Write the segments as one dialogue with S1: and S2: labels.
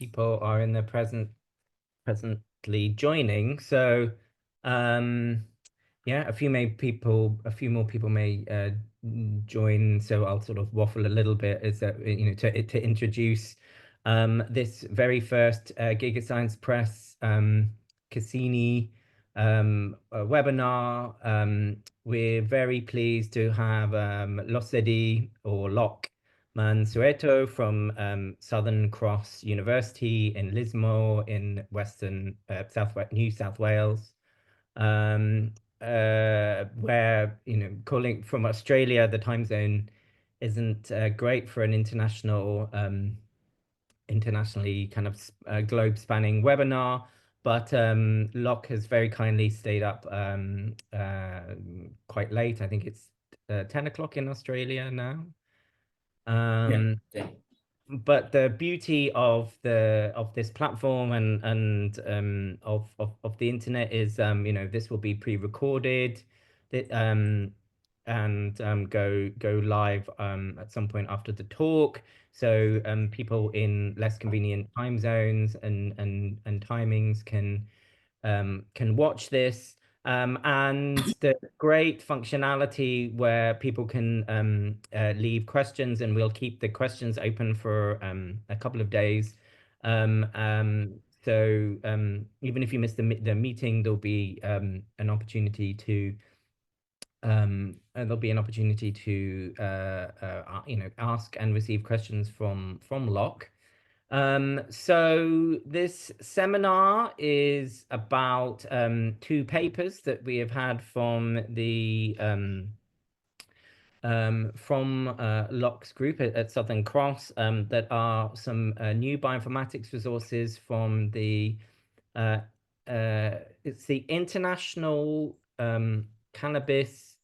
S1: people are in the presently joining. So, yeah, a few more people may join. So I'll sort of waffle a little bit as to introduce this very first GigaScience Press Cassini webinar. We're very pleased to have Losedi or Locke Mansueto from Southern Cross University in Lismore in New South Wales, where calling from Australia, the time zone isn't great for an internationally kind of globe spanning webinar. But Locke has very kindly stayed up quite late. I think it's 10 o'clock in Australia now.
S2: Yeah.
S1: But the beauty of this platform and of the internet is this will be pre-recorded and go live at some point after the talk, so people in less convenient time zones and timings can watch this. And the great functionality where people can leave questions, and we'll keep the questions open for a couple of days. So even if you miss the meeting, there'll be an opportunity to ask and receive questions from Locke. So this seminar is about two papers that we have had from Locke's group at Southern Cross, that are some new bioinformatics resources from it's the International Cannabis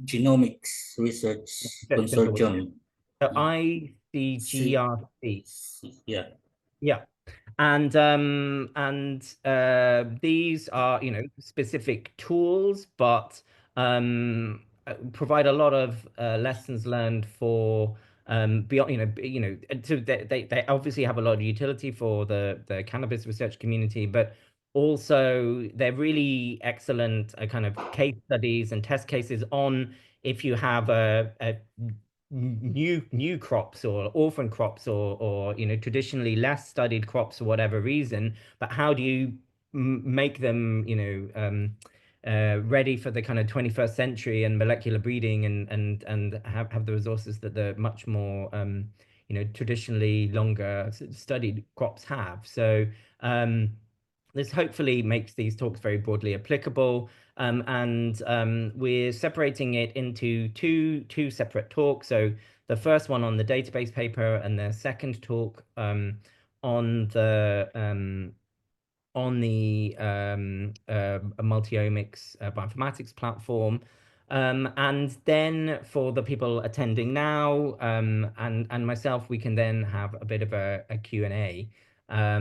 S2: Genomics Research Consortium.
S1: So ICGRC.
S2: Yeah.
S1: Yeah. And these are, specific tools, but provide a lot of lessons learned for beyond, so they obviously have a lot of utility for the cannabis research community, but also they're really excellent kind of case studies and test cases on if you have a new crops or orphan crops or traditionally less studied crops for whatever reason, but how do you make them ready for the kind of 21st century and molecular breeding and have the resources that the much more traditionally longer studied crops have. So this hopefully makes these talks very broadly applicable. And we're separating it into two separate talks. So the first one on the database paper, and the second talk on the multiomics bioinformatics platform. And then for the people attending now and myself, we can then have a bit of a Q&A. Yeah,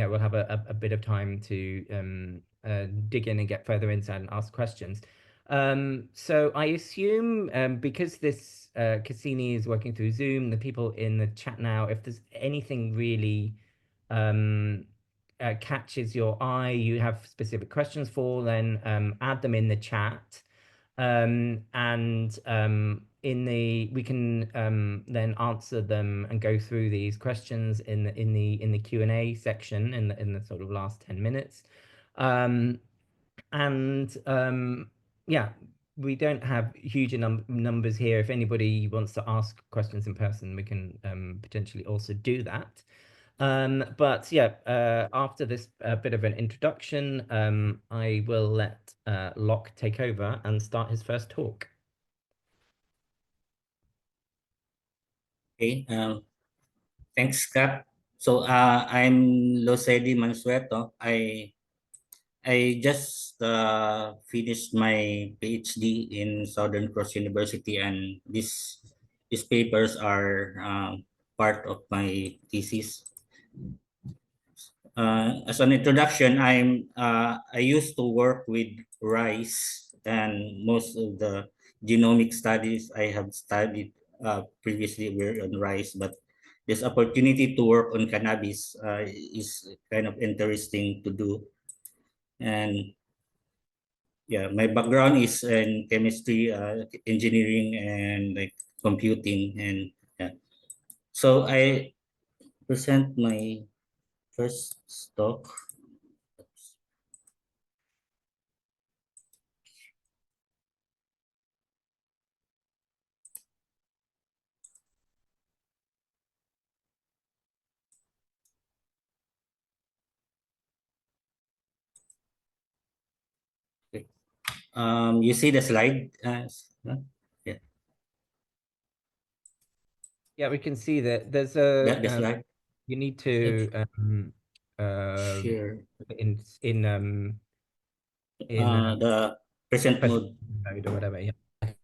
S1: we'll have a bit of time to dig in and get further insight and ask questions. So I assume because this Cassini is working through Zoom, the people in the chat now, if there's anything really catches your eye, you have specific questions for, then add them in the chat. We can then answer them and go through these questions in the Q&A section in the sort of last 10 minutes. Yeah, we don't have huge numbers here. If anybody wants to ask questions in person, we can potentially also do that. But yeah, after this bit of an introduction, I will let Locke take over and start his first talk.
S2: Okay. Thanks, Scott. So I'm Losedi Mansueto. I just finished my PhD in Southern Cross University, and these papers are part of my thesis. As an introduction, I used to work with rice, and most of the genomic studies I have studied previously were on rice, but this opportunity to work on cannabis is kind of interesting to do. And yeah, my background is in chemistry, engineering, and like computing, and yeah. So I present my first talk. Okay. You see the slide? Yeah,
S1: Yeah, we can see that there's a
S2: the slide.
S1: you need
S2: Let's
S1: to
S2: share
S1: in
S2: the present
S1: present
S2: mode.
S1: mode or whatever. Yeah.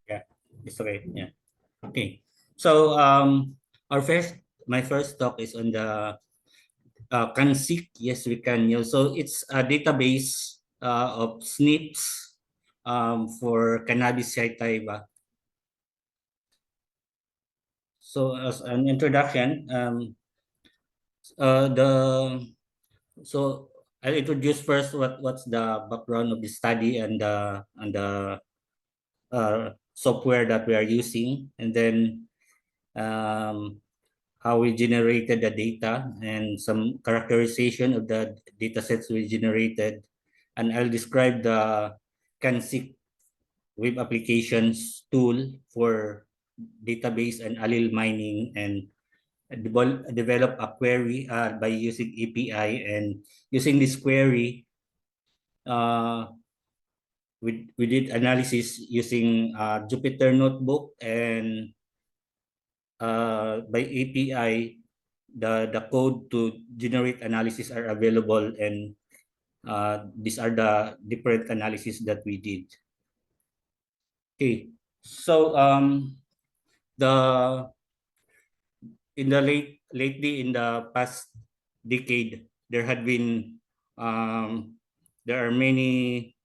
S2: Yeah, it's okay. Yeah. Okay. So our first my first talk is on the CanSIC. Yes, we can use. So it's a database of SNPs for cannabis sativa. So as an introduction, the so I'll introduce first what's the background of the study and the software that we are using, and then um, how we generated the data and some characterization of the data sets we generated. And I'll describe the CanSIC web applications tool for database and allele mining, and develop a query by using API. And using this query, uh, we did analysis using Jupyter Notebook, and by API, the code to generate analysis are available, and these are the different analysis that we did. Okay, so the in the lately in the past decade, there had been there are many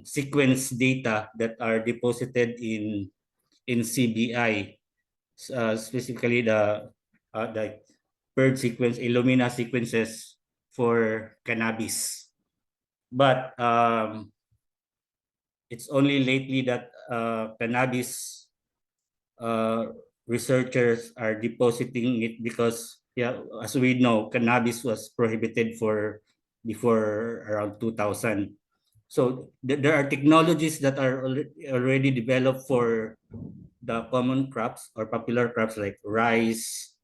S2: sequence data that are deposited in CBI, specifically the PERD sequence, Illumina sequences for cannabis. But it's only lately that cannabis uh, researchers are depositing it, because yeah, as we know, cannabis was prohibited for before around 2000. So there are technologies that are already developed for the common crops or popular crops like rice,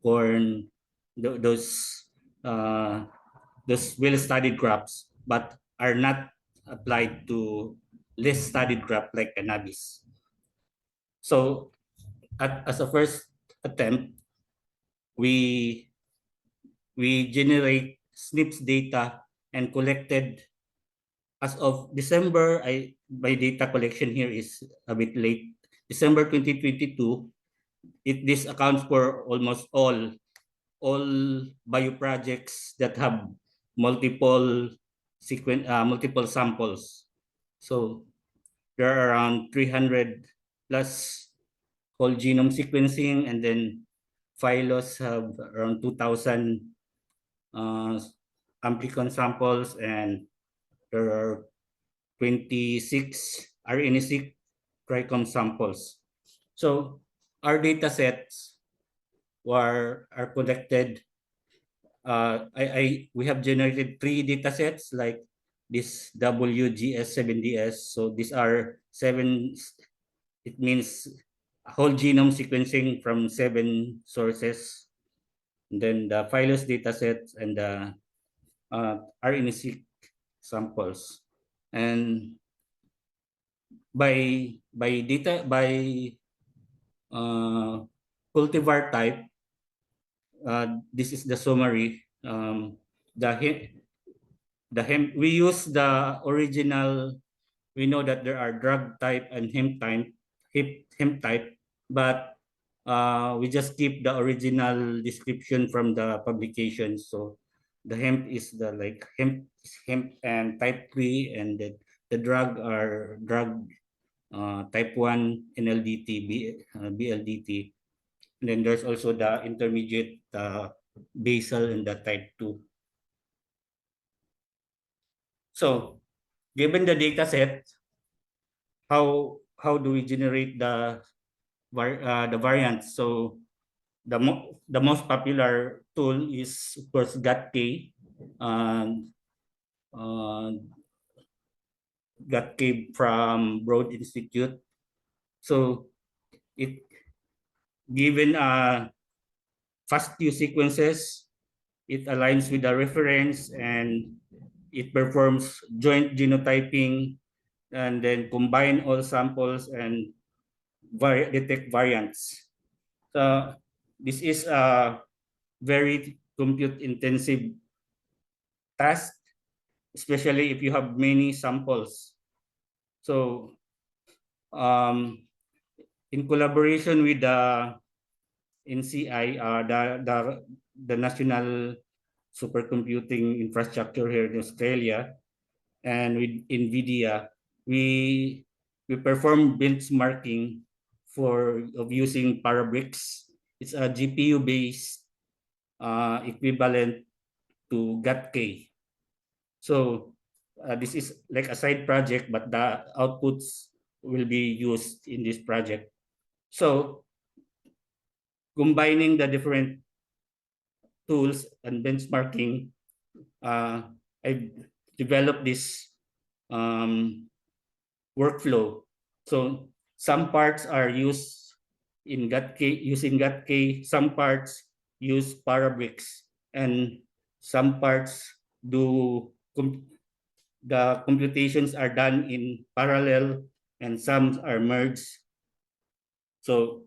S2: corn, those well-studied crops, but are not applied to less studied crop like cannabis. So as a first attempt, we we generate SNPs data and collected as of December. My data collection here is a bit late. December 2022, this accounts for almost all bioprojects that have multiple multiple samples. So there are around 300 plus whole genome sequencing, and then Phylos have around 2,000 uh, amplicon samples, and there are 26 RNA-seq trichome samples. So our data sets are collected. We have generated 3 data sets like this WGS7DS. So these are 7. It means whole genome sequencing from 7 sources. And then the Phylos datasets and the RNA-seq samples. And by cultivar type, this is the summary. The hemp, we use the original. We know that there are drug type and hemp type, but we just keep the original description from the publication. So the hemp is the like hemp and type 3, and the drug are drug type 1 NLDT, BLDT, And then there's also the intermediate basal and the type 2. So given the data set, how do we generate the variants? So the most popular tool is of course GATK. GATK from Broad Institute. So it given FASTQ sequences, it aligns with the reference and it performs joint genotyping and then combine all samples and detect variants. So this is a very compute intensive task, especially if you have many samples. So in collaboration with the NCI, the National Supercomputing Infrastructure here in Australia, and with NVIDIA, we perform benchmarking of using Parabricks. It's a GPU-based equivalent to GATK. So this is like a side project, but the outputs will be used in this project. So combining the different tools and benchmarking, I developed this workflow. So some parts are used in using GATK, some parts use Parabricks, and some parts do the computations are done in parallel and some are merged. So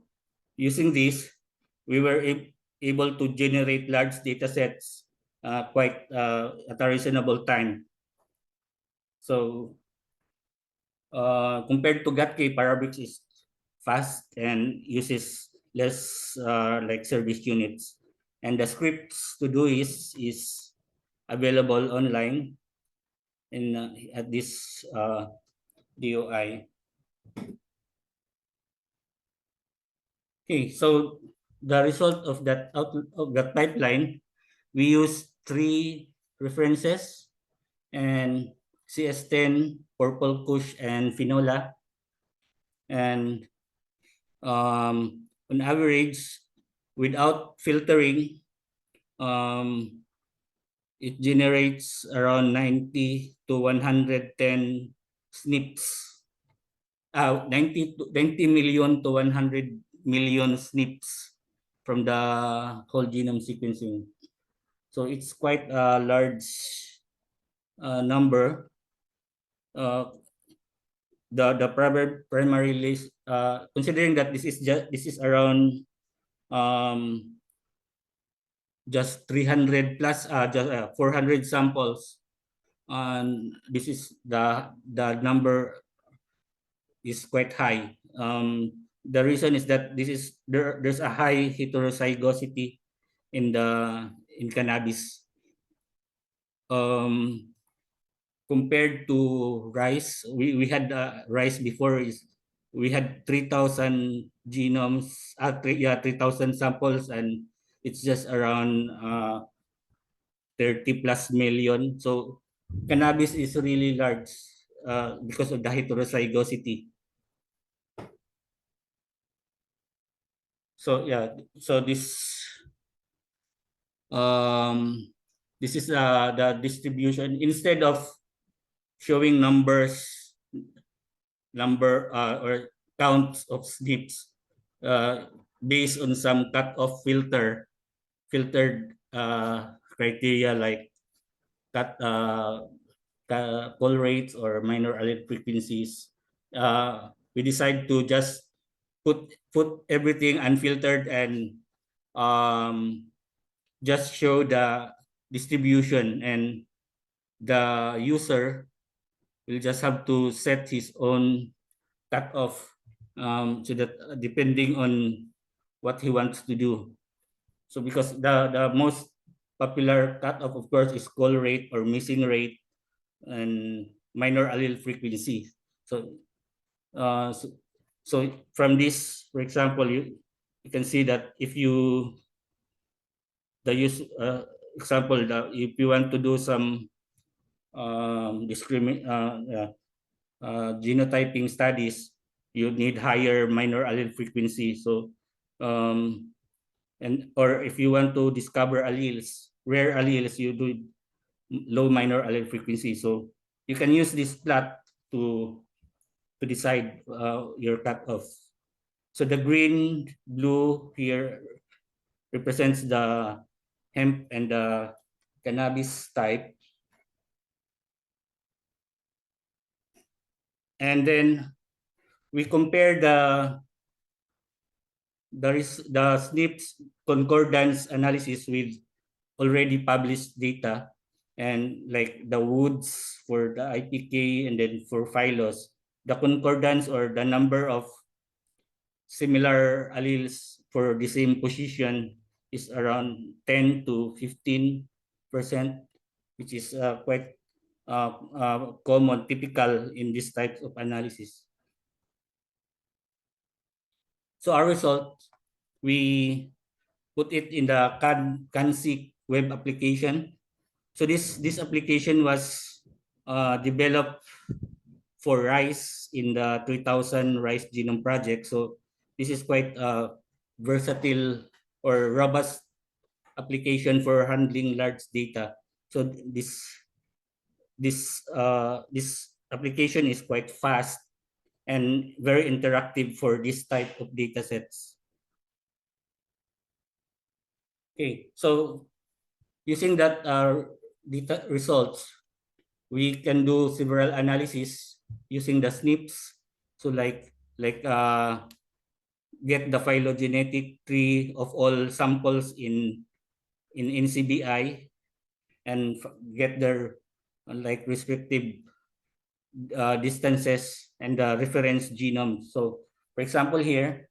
S2: using this, we were able to generate large data sets quite at a reasonable time. So compared to GATK, Parabricks is fast and uses less like service units. And the scripts to do is available online at this DOI. Okay, so the result of that pipeline, we use 3 references and CS10, Purple Kush, and Finola. And on average, without filtering, it generates around 90 to 110 SNPs. 90 million to 100 million SNPs from the whole genome sequencing. So it's quite a large number. The primary list, considering that this is around just 300 plus, just 400 samples, and this is the number is quite high. The reason is that there's a high heterozygosity in cannabis. Compared to rice, we had rice before we had 3,000 genomes, 3,000 samples, and it's just around 30 plus million. So cannabis is really large because of the heterozygosity. So yeah, so this is the distribution. Instead of showing or counts of SNPs based on some cutoff filtered criteria like call rates or minor allele frequencies, we decide to just put everything unfiltered and just show the distribution, and the user will just have to set his own cutoff, so that depending on what he wants to do. So because the most popular cutoff, of course, is call rate or missing rate and minor allele frequency. So so from this, for example, you can see that if you example, if you want to do some genotyping studies, you need higher minor allele frequency. So or if you want to discover alleles, rare alleles, you do low minor allele frequency. So you can use this plot to decide your cutoff. So the green, blue here represents the hemp and the cannabis type. And then we compare the SNPs concordance analysis with already published data, and like the Woods for the IPK and then for Phylos, the concordance or the number of similar alleles for the same position is around 10 to 15%, which is quite common, typical in this type of analysis. So our result, we put it in the CanSeq web application. So this application was developed for rice in the 3000 Rice Genome Project. So this is quite a versatile or robust application for handling large data. So this application is quite fast and very interactive for this type of data sets. Okay, so using that data results, we can do several analysis using the SNPs. So like get the phylogenetic tree of all samples in NCBI and get their like respective distances and the reference genome. So for example here,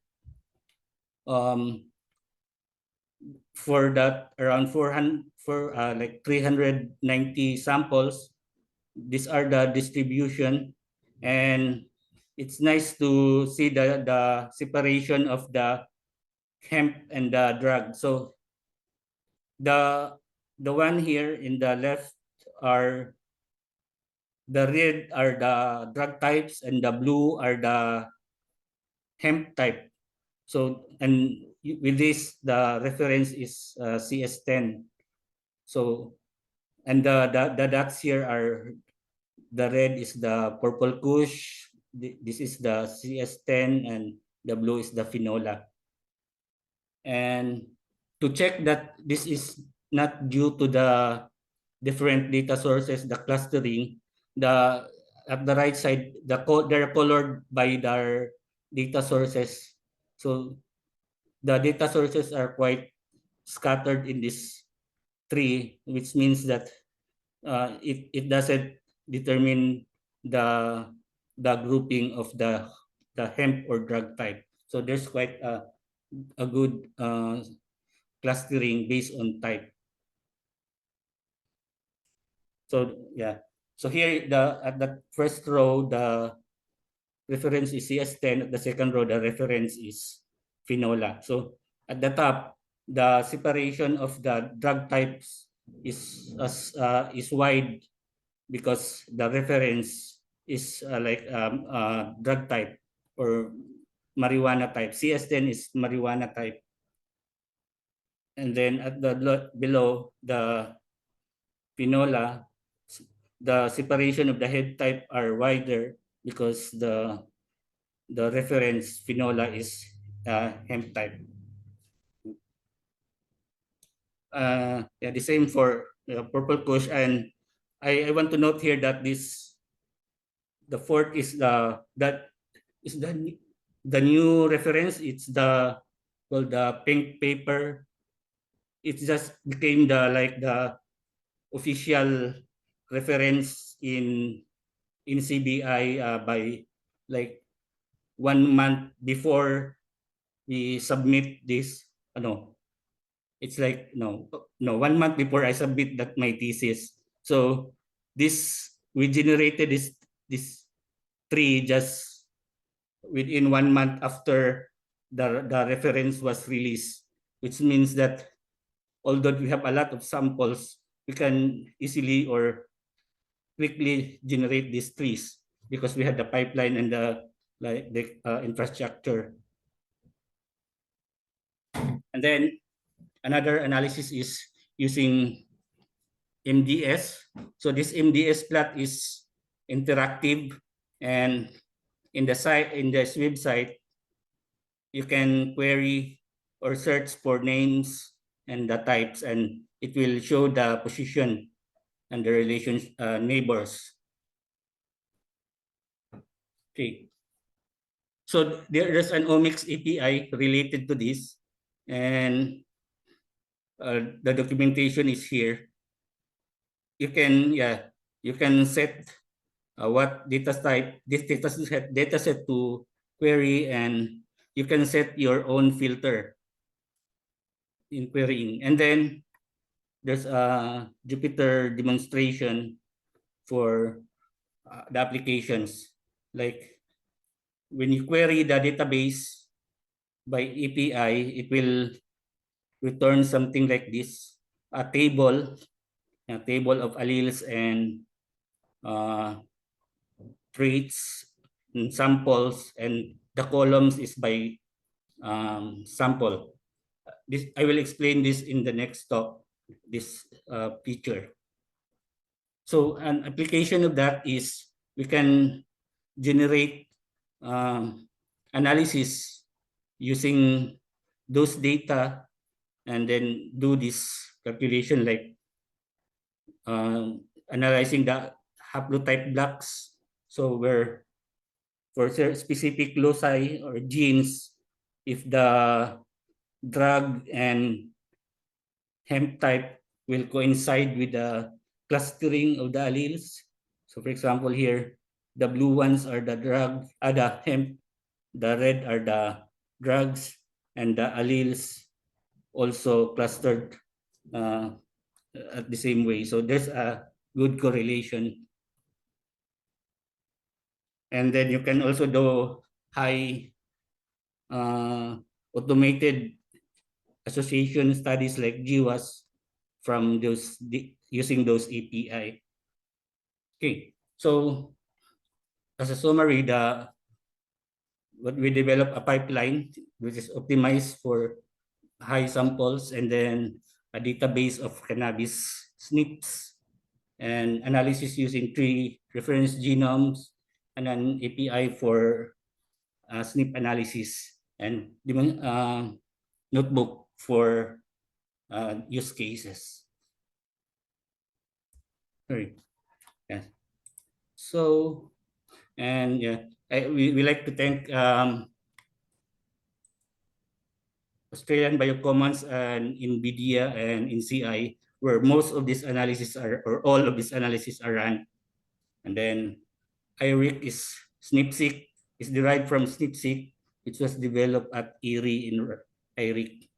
S2: for that around 390 samples, these are the distribution, and it's nice to see the separation of the hemp and the drug. So the one here in the left are the red are the drug types and the blue are the hemp type. So and with this the reference is CS10. So and the dots here are, the red is the purple kush, this is the CS10, and the blue is the phenola. And to check that this is not due to the different data sources, the clustering, at the right side, they're colored by their data sources. So the data sources are quite scattered in this tree, which means that it doesn't determine the grouping of the hemp or drug type. So there's quite a good clustering based on type. So yeah, so here at the first row the reference is CS10, at the second row the reference is phenola. So at the top, the separation of the drug types is wide because the reference is drug type or marijuana type. CS10 is marijuana type. And then at the below the phenola, the separation of the head type are wider because the reference phenola is hemp type. Yeah, the same for purple kush. And I want to note here that the fourth is the new reference. It's the pink paper. It just became the official reference in CBI by like 1 month before we submit this. It's like 1 month before I submit my thesis. So we generated this tree just within 1 month after the reference was released, which means that although we have a lot of samples, we can easily or quickly generate these trees because we have the pipeline and the infrastructure. And then another analysis is using MDS. So this MDS plot is interactive, and in this website, you can query or search for names and the types, and it will show the position and the relations neighbors. Okay. So there's an Omics API related to this, and the documentation is here. You can set what data type this data set to query, and you can set your own filter in querying. And then there's a Jupyter demonstration for the applications. Like when you query the database by API, it will return something like this: a table of alleles and traits and samples, and the columns is by sample. This I will explain this in the next talk. This feature. So an application of that is we can generate analysis using those data, and then do this calculation like analyzing the haplotype blocks. So where for specific loci or genes, if the drug and hemp type will coincide with the clustering of the alleles. So for example here, the blue ones are the drug, the hemp, the red are the drugs, and the alleles also clustered at the same way. So there's a good correlation. And then you can also do high automated association studies like GWAS from those using those API. Okay, so as a summary, what we develop a pipeline which is optimized for high samples, and then a database of cannabis SNPs and analysis using 3 reference genomes, and an API for SNP analysis, and notebook for use cases. Sorry. Yeah. So, and yeah, we like to thank Australian Biocommons and NVIDIA and NCI, where most of these analysis are, or all of these analysis are run. And then IRIC is SNPseq, is derived from SNPseq, which was developed at IRI in IRIC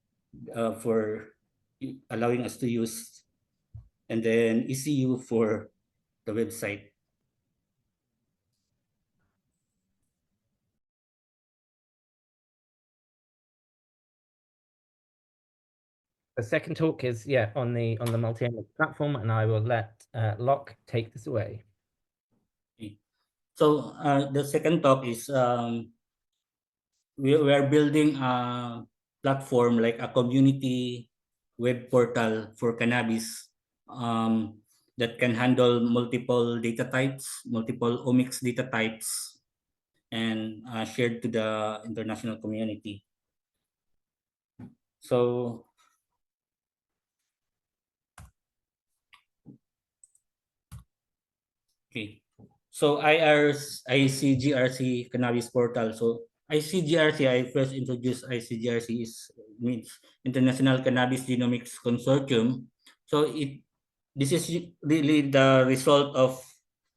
S2: for allowing us to use, and then ECU for the website.
S1: The second talk is on the multi-omics platform, and I will let Locke take this away.
S2: Okay. So the second talk is we are building a platform, like a community web portal for cannabis that can handle multiple data types, multiple omics data types, and shared to the international community. So okay, so ICGRC cannabis portal. So ICGRC, I first introduced ICGRC means International Cannabis Genomics Consortium. So this is really the result of,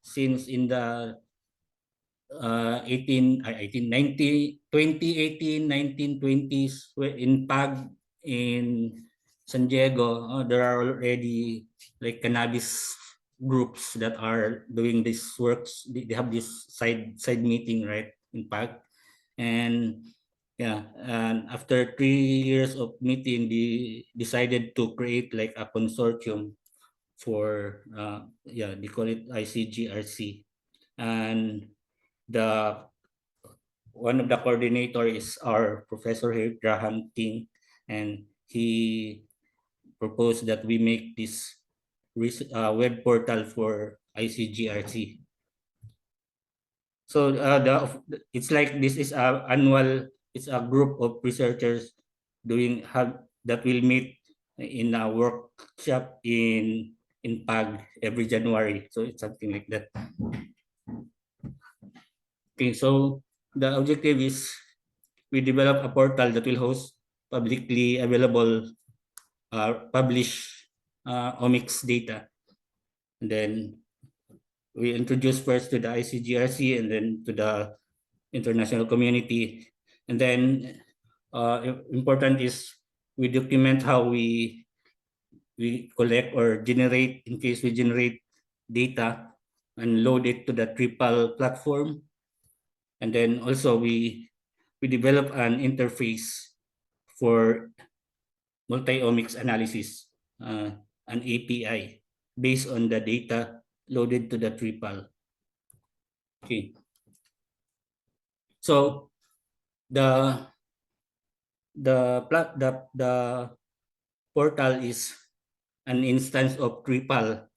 S2: since in the 1920s in PAG in San Diego, there are already like cannabis groups that are doing these works. They have this side meeting, right, in PAG, and Yeah, and after 3 years of meeting, they decided to create like a consortium for they call it ICGRC, and the one of the coordinator is our professor here, Graham King, and he proposed that we make this web portal for ICGRC. So it's like this is a annual. It's a group of researchers that will meet in a workshop in PAG every January. So it's something like that. Okay, so the objective is we develop a portal that will host publicly available published omics data. And then we introduce first to the ICGRC and then to the international community. And then important is we document how we collect or generate, in case we generate data and load it to the Tripal platform. And then also we develop an interface for multi-omics analysis, an API based on the data loaded to the Tripal. Okay. So the portal is an instance of Tripal.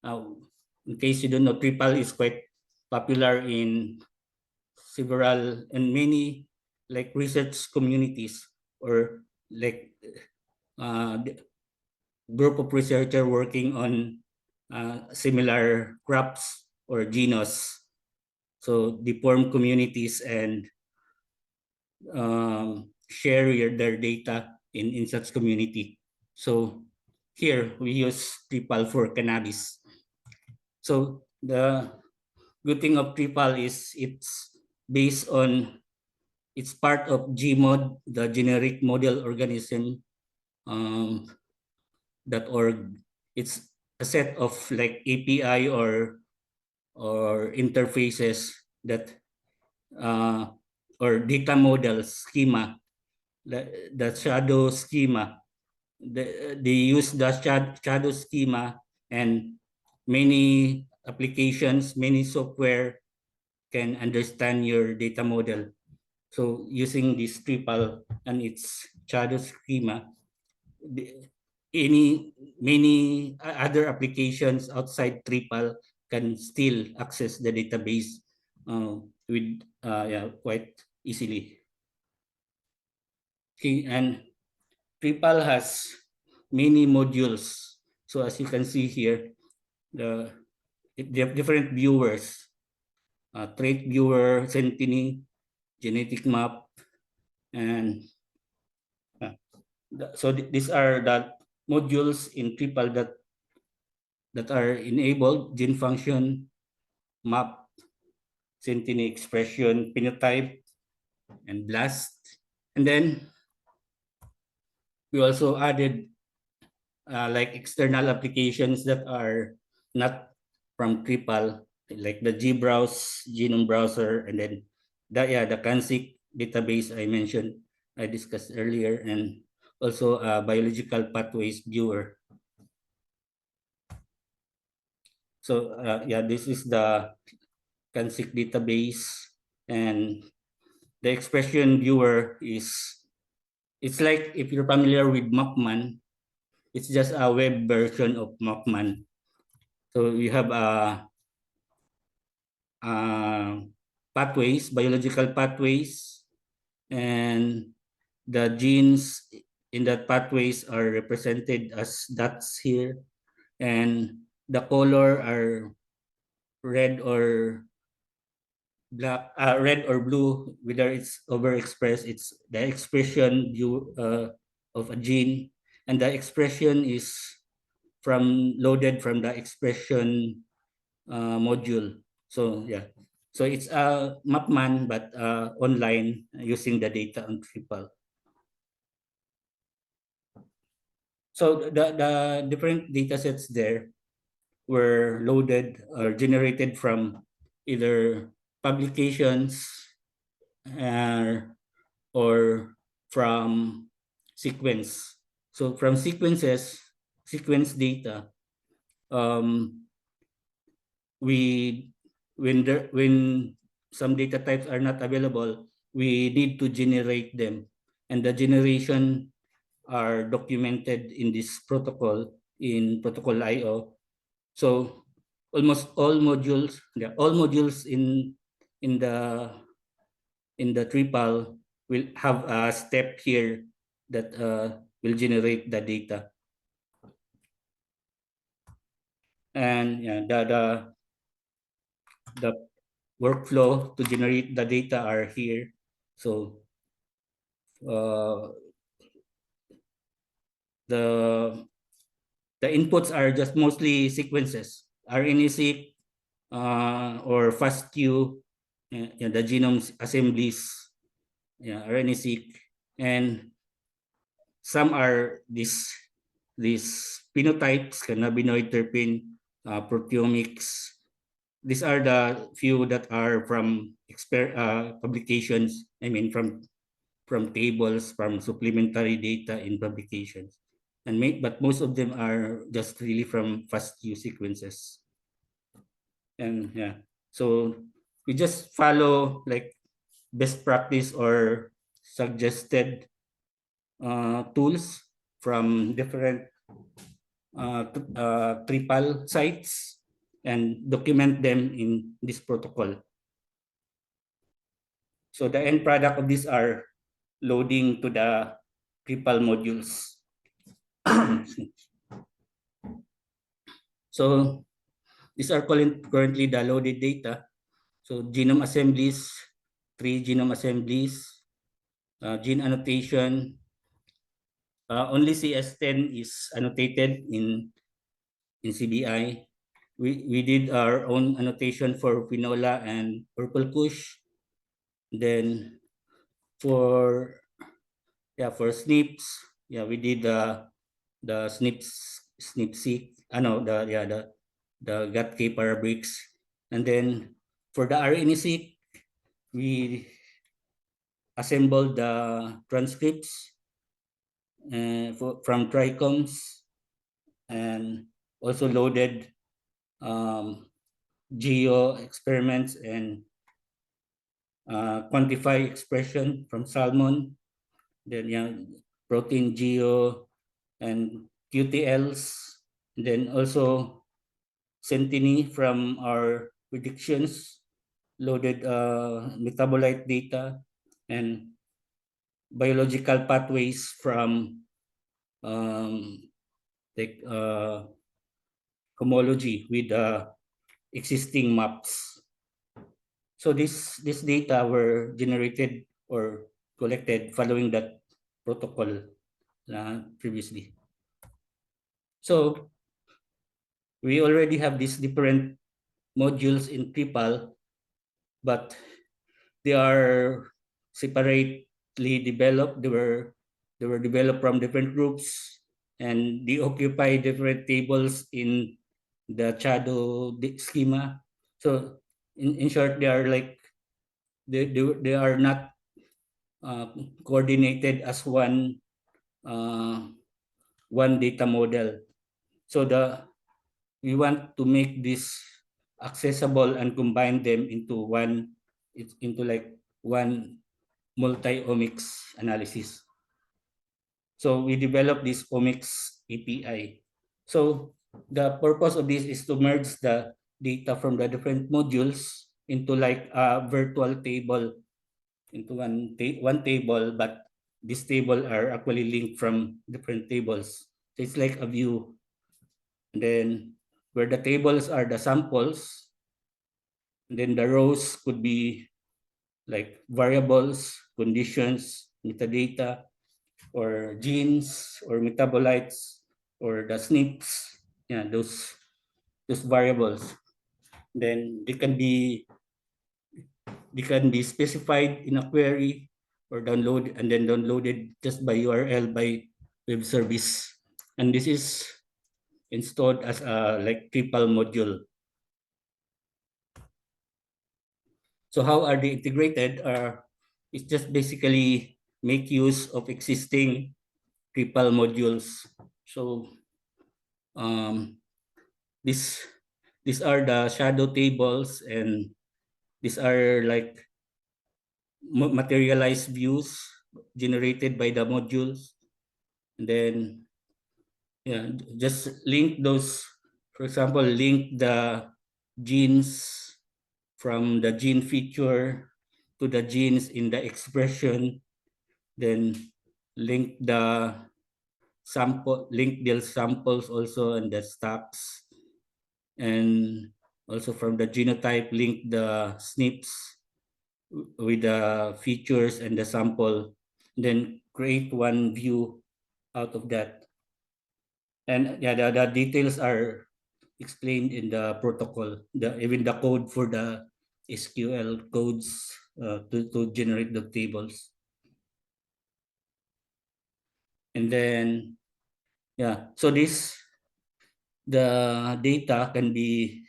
S2: In case you don't know, Tripal is quite popular in several and many like research communities or like group of researchers working on similar crops or genus. So they form communities and share their data in such community. So here we use Tripal for cannabis. So the good thing of Tripal is it's based on, it's part of GMOD, the generic model organism .org. It's a set of like API or interfaces that or data model schema, the shadow schema. They use the shadow schema, and many applications, many software can understand your data model. So using this Tripal and its shadow schema, many other applications outside Tripal can still access the database with quite easily. Okay, and Tripal has many modules. So as you can see here, the different viewers, trait viewer, Sentini, genetic map, and so these are the modules in Tripal that are enabled: gene function, map, Sentini expression, phenotype, and blast. And then we also added like external applications that are not from Tripal, like the GBrowse genome browser, and then the CanSeq database I mentioned, I discussed earlier, and also a biological pathways viewer. So this is the CanSeq database, and the expression viewer it's like, if you're familiar with Mapman, it's just a web version of Mapman. So you have pathways, biological pathways, and the genes in that pathways are represented as dots here, and the color are red or black, red or blue, whether it's overexpressed. It's the expression view of a gene, and the expression is loaded from the expression module. So so it's a Mapman but online using the data on Tripal. So the different data sets there were loaded or generated from either publications or from sequence. So from sequence data, we when some data types are not available, we need to generate them, and the generation are documented in this protocol in protocol IO. So almost all modules, in the TRIPAL will have a step here that will generate the data. And yeah, the workflow to generate the data are here. So the inputs are just mostly sequences, RNA-seq or FASTQ, the genome assemblies, RNA-seq, and some are these phenotypes, cannabinoid terpene, proteomics. These are the few that are from publications. I mean, from tables, from supplementary data in publications, but most of them are just really from FASTQ sequences. And yeah, so we just follow like best practice or suggested tools from different TRIPAL sites and document them in this protocol. So the end product of these are loading to the TRIPAL modules. So these are currently the loaded data. So genome assemblies, 3 genome assemblies, gene annotation. Only CS10 is annotated in CDI. We did our own annotation for Pinola and Purple Kush. Then for SNPs, we did the SNP-seq, the GATK parabricks. And then for the RNA-seq, we assembled the transcripts from trichomes and also loaded geo experiments and quantify expression from salmon, then protein geo and QTLs, then also Centini from our predictions, loaded metabolite data and biological pathways from homology with existing maps. So this data were generated or collected following that protocol previously. So we already have these different modules in TRIPAL, but they are separately developed. They were developed from different groups, and they occupy different tables in the CHADO schema. So in short, they are like they are not coordinated as one data model. So we want to make this accessible and combine them into one multi-omics analysis. So we developed this omics API. So the purpose of this is to merge the data from the different modules into like a virtual table, into one table, but this table are actually linked from different tables. So it's like a view. And then where the tables are the samples, and then the rows could be like variables, conditions, metadata, or genes, or metabolites, or the SNPs, those variables. Then they can be specified in a query or downloaded just by URL by web service. And this is installed as a like TRIPAL module. So how are they integrated? It's just basically make use of existing Drupal modules. So these are the shadow tables, and these are like materialized views generated by the modules. And then just link those. For example, link the genes from the gene feature to the genes in the expression, then link the samples also and the stacks, and also from the genotype link the SNPs with the features and the sample, then create one view out of that. And the details are explained in the protocol, even the code for the SQL codes to generate the tables. And then, so the data can be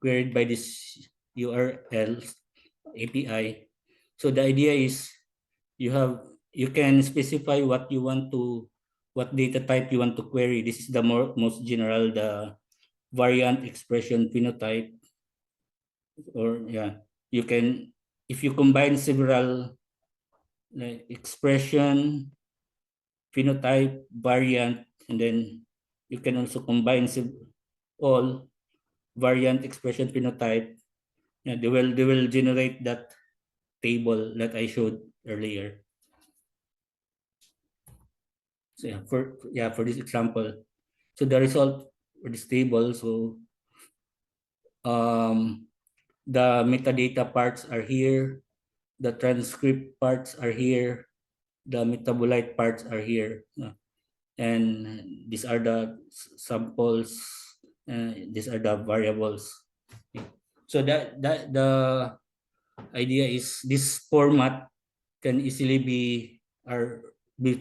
S2: queried by this URL API. So the idea is you can specify what data type you want to query. This is the most general, the variant expression phenotype. Or you can, if you combine several like expression, phenotype, variant, and then you can also combine all variant, expression, phenotype. They will generate that table that I showed earlier. So for this example, so the result for this table, so the metadata parts are here, the transcript parts are here, the metabolite parts are here, and these are the samples, these are the variables. So that the idea is this format can easily be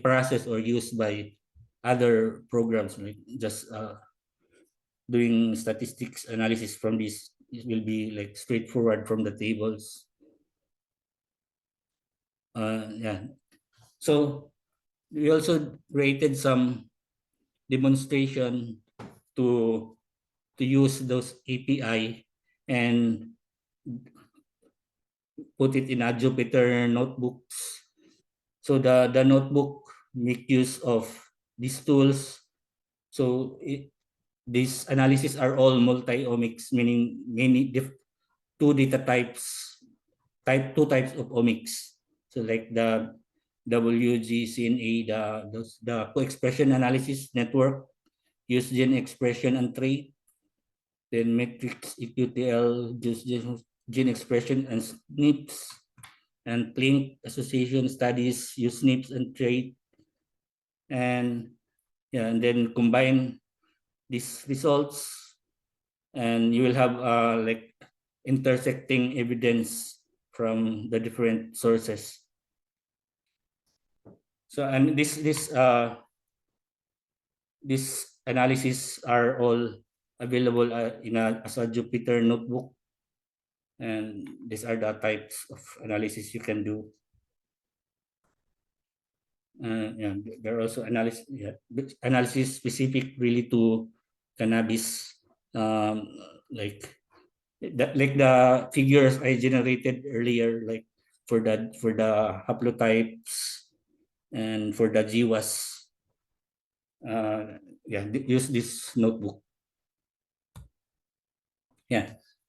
S2: processed or used by other programs, like just doing statistics analysis from this. It will be like straightforward from the tables. So we also created some demonstration to use those API and put it in a Jupyter notebooks. So the notebook make use of these tools. So these analyses are all multi-omics, meaning two data types, two types of omics. So like the WGCNA, the co-expression analysis network, use gene expression and trait, then matrix EQTL, use gene expression and SNPs, and link association studies, use SNPs and trait, and and then combine these results, and you will have like intersecting evidence from the different sources. So, and this analysis are all available as a Jupyter notebook, and these are the types of analysis you can do. There are also analysis specific really to cannabis, like the figures I generated earlier, like for the haplotypes and for the GWAS. Use this notebook.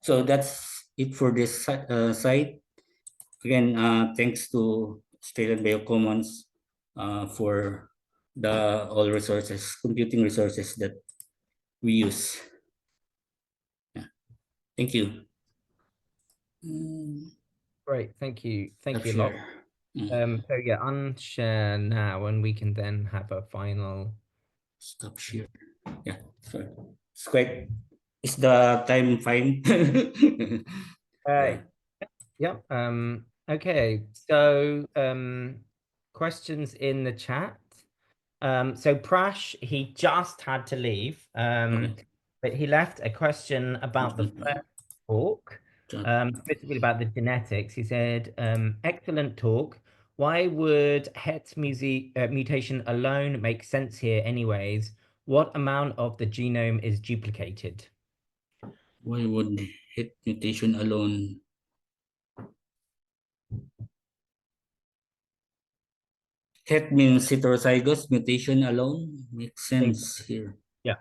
S2: So that's it for this site. Again, thanks to Australian Biocommons for the all resources, computing resources that we use. Thank you.
S1: Great, thank you a lot. So unshare now, and we can then have a final.
S2: Stop share. Sorry. It's quite. Is the time fine?
S1: Okay. So questions in the chat. So Prash, he just had to leave, but he left a question about the first talk, specifically about the genetics. He said, excellent talk. Why would mutation alone make sense here anyways? What amount of the genome is duplicated?
S2: Why would hit mutation alone? Het means heterozygous mutation alone makes sense here.
S1: Yeah.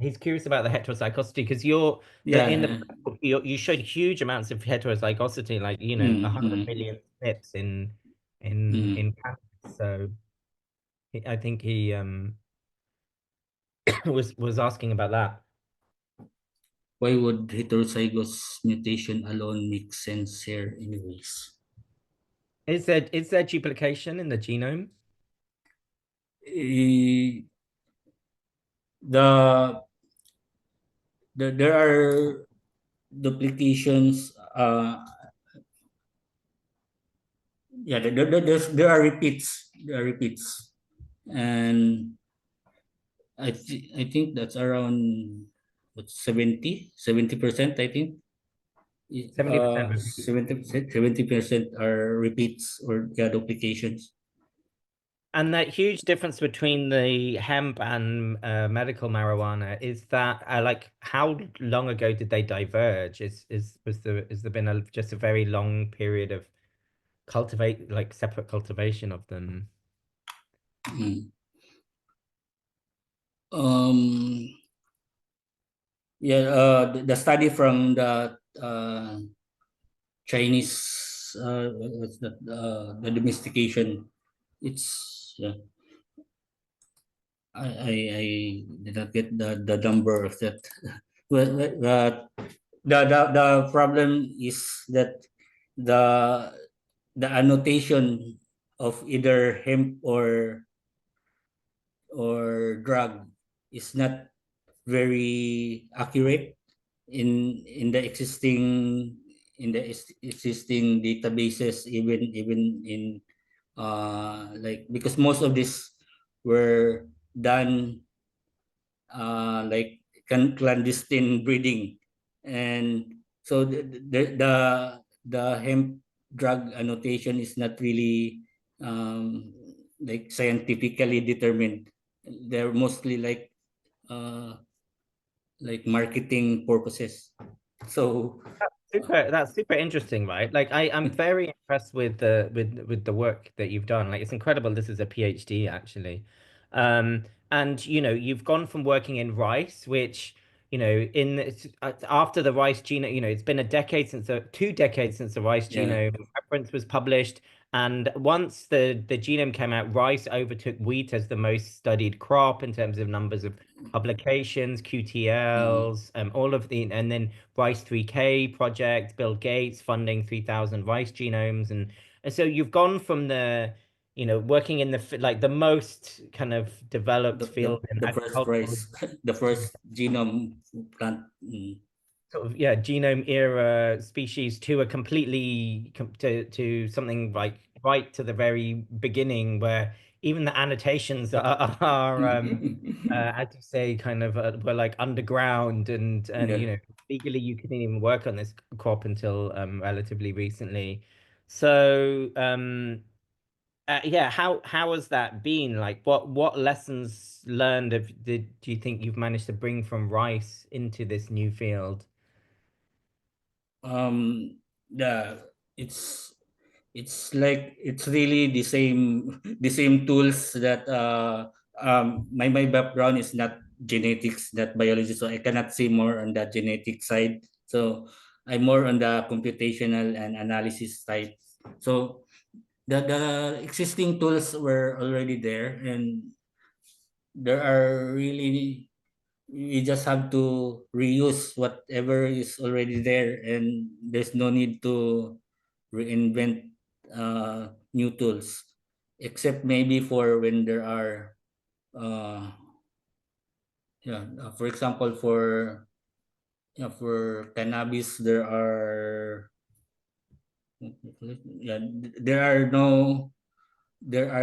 S1: He's curious about the heterozygosity because you're the in the
S2: Yeah.
S1: book, you showed huge amounts of heterozygosity, like 100 million SNPs in cancer. So I think he was asking about that.
S2: Why would heterozygous mutation alone make sense here anyways?
S1: Is there duplication in the genome?
S2: Eh, the there are duplications. Yeah, there are repeats. There are repeats, and I think that's around what 70%. I think
S1: 70% repeat.
S2: 70% are repeats or yeah, duplications.
S1: And that huge difference between the hemp and medical marijuana is that like how long ago did they diverge? Has there been just a very long period of separate cultivation of them?
S2: Mm. Um, yeah, the study from the Chinese what's that the domestication. It's yeah, I did not get the number of that. But the problem is that the the annotation of either hemp or drug is not very accurate in the existing databases, even in like because most of this were done like clandestine breeding, and so the hemp drug annotation is not really um, like scientifically determined. They're mostly uh, like marketing purposes. So
S1: That's super interesting, right? Like I'm very impressed with the work that you've done. Like it's incredible this is a PhD actually. And you've gone from working in rice, which, after the rice genome, it's been a decade since 2 decades since the rice
S2: yeah.
S1: genome reference was published. And once the genome came out, rice overtook wheat as the most studied crop in terms of numbers of publications,
S2: Mm.
S1: QTLs, all of and then Rice 3K project, Bill Gates funding 3,000 rice genomes, and so you've gone from working in the most kind of developed field in
S2: The first
S1: agricultural,
S2: rice, the first genome plant.
S1: sort of, yeah, genome era species to a completely to something like right to the very beginning where even the annotations are as you say, kind of were like underground, and
S2: Yeah.
S1: legally you couldn't even work on this crop until relatively recently. So yeah, how has that been? Like, what lessons learned do you think you've managed to bring from rice into this new field?
S2: The it's like it's really the same tools that my background is not genetics, not biology, so I cannot say more on the genetic side. So I'm more on the computational and analysis side. So the existing tools were already there, and there are really you just have to reuse whatever is already there, and there's no need to reinvent new tools, except maybe for when there are uh, yeah for example for cannabis there are yeah there are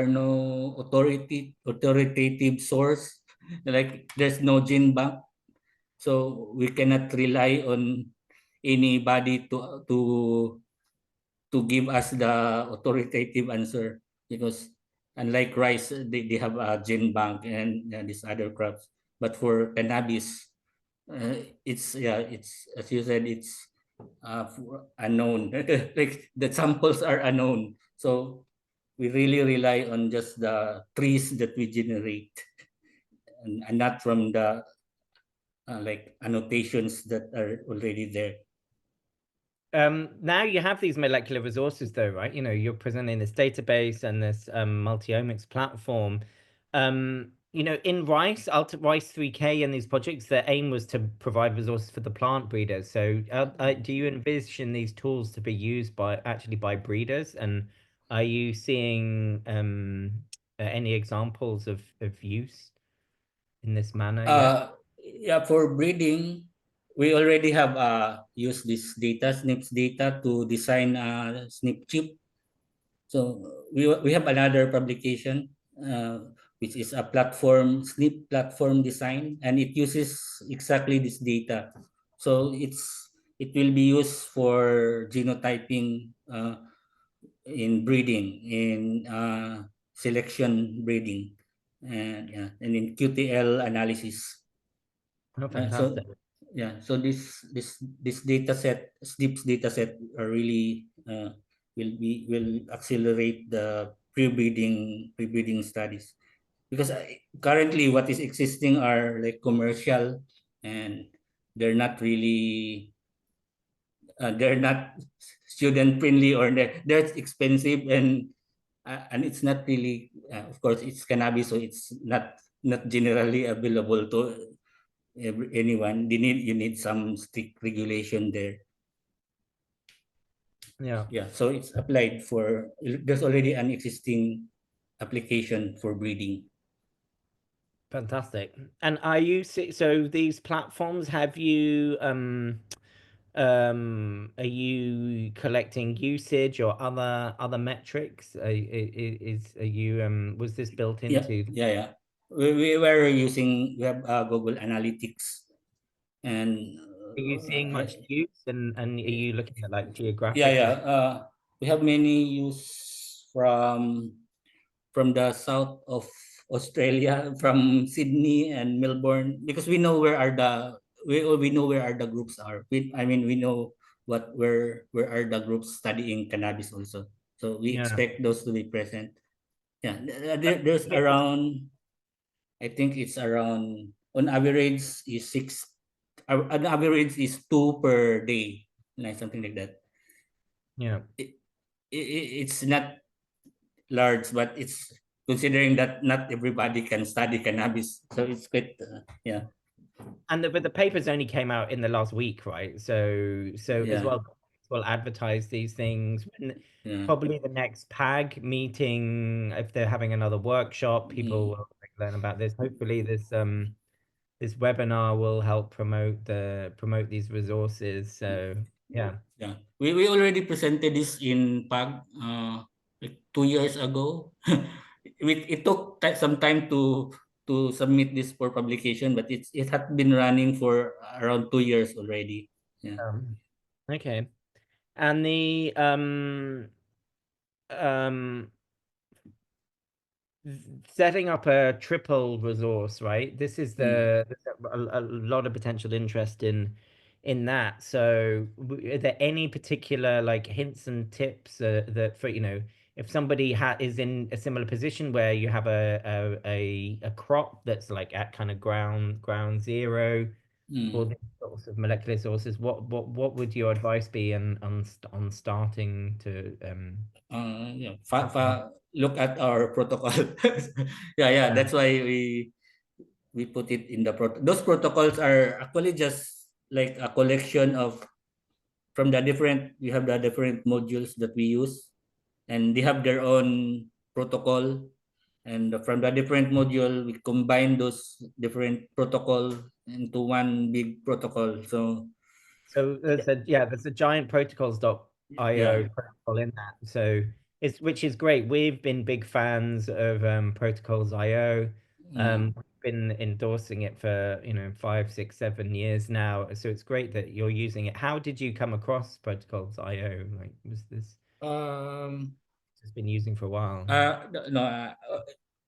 S2: no authoritative source, like there's no gene bank, so we cannot rely on anybody to to give us the authoritative answer, because unlike rice, they have a gene bank and these other crops. But for cannabis, it's, yeah, it's, as you said, it's unknown. Like the samples are unknown, so we really rely on just the trees that we generate, and not from the like annotations that are already there.
S1: Now you have these molecular resources though, right? You're presenting this database and this multi-omics platform. In Rice 3K and these projects, the aim was to provide resources for the plant breeders. So do you envision these tools to be used by breeders? And are you seeing any examples of use in this manner yet?
S2: Yeah, for breeding, we already have used this data, SNPs data, to design a SNP chip. So we have another publication, which is a platform, SNP platform design, and it uses exactly this data. So it will be used for genotyping in breeding, in selection breeding, and yeah, and in QTL analysis.
S1: Oh,
S2: So
S1: fantastic.
S2: yeah, so this data set, SNPs data set, are really will accelerate the pre-breeding studies, because currently what is existing are like commercial, and they're not really they're not student friendly, or they're expensive, and it's not really, of course it's cannabis, so it's not generally available to anyone. You need some strict regulation there.
S1: Yeah.
S2: Yeah, so it's applied for, there's already an existing application for breeding.
S1: Fantastic. And so these platforms, are you collecting usage or other metrics? Was this built
S2: Yeah,
S1: into?
S2: yeah, yeah. We were using, we have Google Analytics, and
S1: Are you seeing much use and are you looking at like
S2: yeah,
S1: geographic
S2: yeah.
S1: as
S2: We have many use from the south of Australia, from Sydney and Melbourne, because we know where are the groups are. I mean, we know where are the groups studying cannabis also. So we
S1: yeah.
S2: expect those to be present. Yeah, there's around, I think it's around, on average is six. On average is two per day, like something like that.
S1: Yeah.
S2: It's not large, but it's considering that not everybody can study cannabis, so it's quite yeah,
S1: But the papers only came out in the last week, right? So as
S2: yeah,
S1: well, will advertise these things. When
S2: yeah.
S1: probably the next PAG meeting, if they're having another workshop, people
S2: Mm,
S1: will learn about this. Hopefully, this webinar will help promote these resources. So yeah.
S2: yeah, we already presented this in PAG like 2 years ago. It took some time to submit this for publication, but it had been running for around 2 years already. Yeah.
S1: Okay. And the um setting up a triple resource, right?
S2: Mm.
S1: There's a lot of potential interest in that. So, are there any particular like hints and tips that for if somebody is in a similar position where you have a crop that's like at kind of ground zero for
S2: Mm.
S1: these sorts of molecular sources, what would your advice be on starting to
S2: Yeah,
S1: implement?
S2: look at our protocol. Yeah, yeah.
S1: Yeah.
S2: That's why we put it in the those protocols are actually just like a collection of, from the different, we have the different modules that we use, and they have their own protocol, and from the different module we combine those different protocol into one big protocol. So
S1: So there's a giant
S2: yeah.
S1: protocols.io protocol in that. So which is great. We've been big fans of protocols.io.
S2: Mm.
S1: We've been endorsing it for 5, 6, 7 years now. So it's great that you're using it. How did you come across protocols.io? Like was this? It's been using for a while.
S2: No,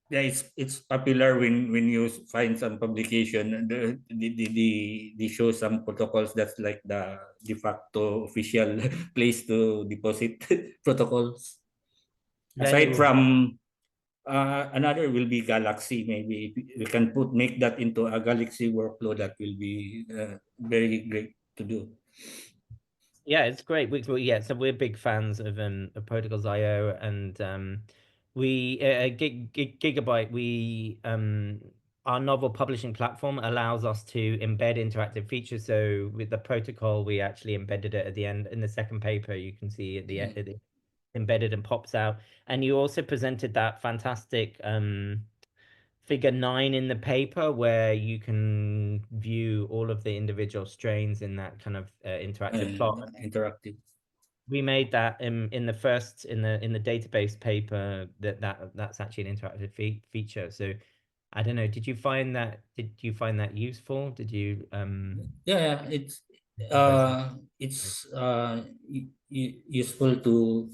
S2: yeah, it's popular when you find some publication, they show some protocols that's like the de facto official place to deposit protocols.
S1: Then it
S2: Aside
S1: will.
S2: from another will be Galaxy. Maybe if we can make that into a Galaxy workflow, that will be very great to do.
S1: Yeah, it's great. Yeah, so we're big fans of Protocols IO, and we Gigabyte, we our novel publishing platform allows us to embed interactive features. So with the protocol, we actually embedded it at the end in the second paper. You can see at the embedded and pops out. And you also presented that fantastic figure 9 in the paper where you can view all of the individual strains in that kind of interactive plot.
S2: Interactive.
S1: We made that in the first in the database paper that's actually an interactive feature. So I don't know, did you find that useful? Did you
S2: Yeah, it's useful to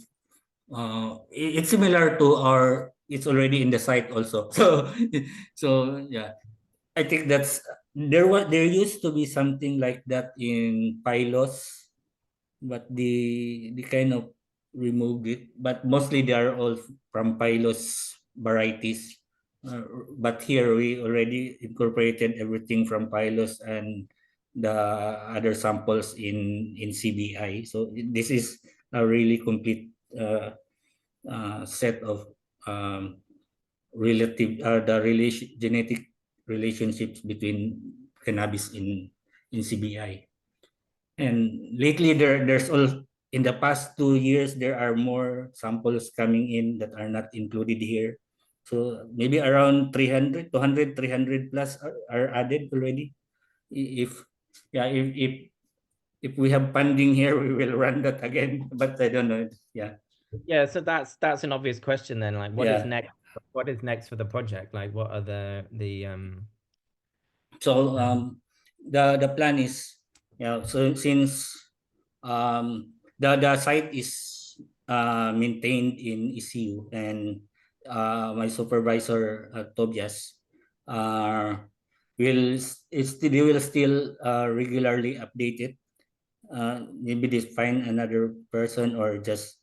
S2: it's similar to our, it's already in the site also. So yeah, I think there used to be something like that in Pylos, but they kind of removed it. But mostly they are all from Pylos varieties. But here we already incorporated everything from Pylos and the other samples in CBI. So this is a really complete set of um, the genetic relationships between cannabis in CBI. And lately, there's all in the past 2 years, there are more samples coming in that are not included here. So maybe around 300, 200, 300 plus are added already. If yeah, if we have funding here, we will run that again. But I don't know. Yeah,
S1: yeah, so that's an obvious question then, like
S2: yeah.
S1: what is next for the project? Like what are the
S2: So the plan is, yeah. So since the site is maintained in ECU, and my supervisor Tobias uh, they will still regularly update it. Maybe they find another person or just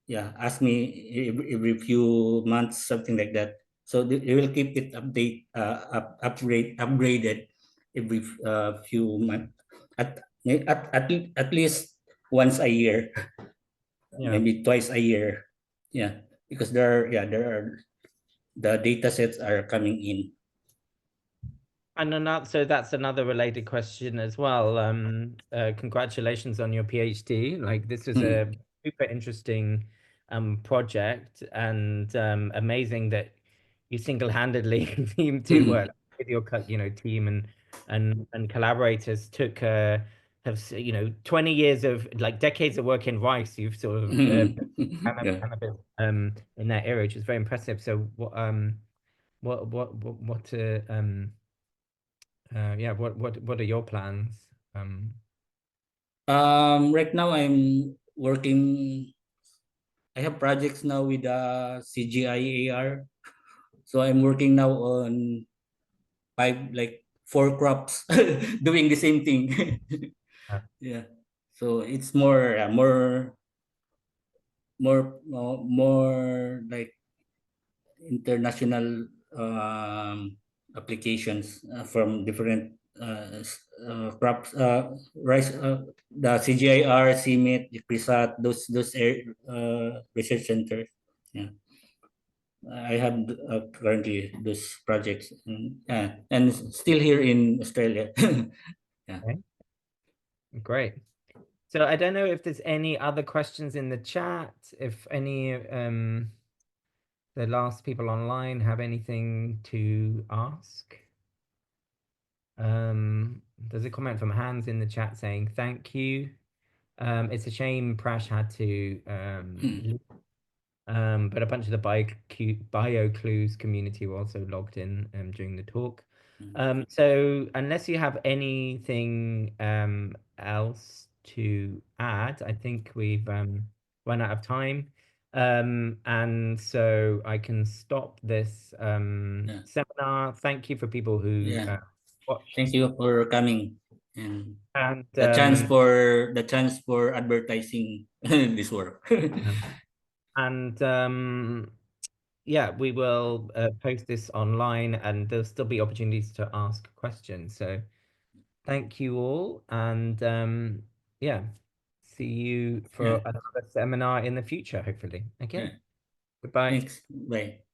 S2: yeah, ask me every few months, something like that. So they will keep it upgraded every few months, at least once a year,
S1: yeah.
S2: maybe twice a year. Yeah, because there are the data sets are coming in.
S1: And so that's another related question as well. Congratulations on your PhD. Like this is
S2: Hmm.
S1: a super interesting project, and amazing that you single-handedly seem to work with your team and collaborators took have 20 years of like decades of work in rice. You've sort of
S2: Yeah.
S1: cannabis in that area, which is very impressive. So what yeah, what are your plans?
S2: Right now I'm working. I have projects now with CGIAR. So I'm working now on like 4 crops doing the same thing.
S1: Uh,
S2: Yeah. So it's more like international applications from different crops, rice, the CGIR, CMIT, CRISAT, those research centers. Yeah. I have currently those projects, and still here in Australia. Yeah.
S1: okay, great. So I don't know if there's any other questions in the chat, if any the last people online have anything to ask. There's a comment from Hans in the chat saying thank you. It's a shame Prash had to leave. But a bunch of the BioClues community were also logged in during the talk. So unless you have anything else to add, I think we've run out of time. And so I can stop this
S2: Yeah.
S1: seminar. Thank you for people who
S2: Yeah. Thank
S1: watched.
S2: you for coming and
S1: And
S2: the chance for advertising this work.
S1: and yeah, we will post this online, and there'll still be opportunities to ask questions. So thank you all, and yeah, see you
S2: Yeah.
S1: for another seminar in the future, hopefully. Okay,
S2: Yeah.
S1: goodbye.
S2: Thanks. Bye.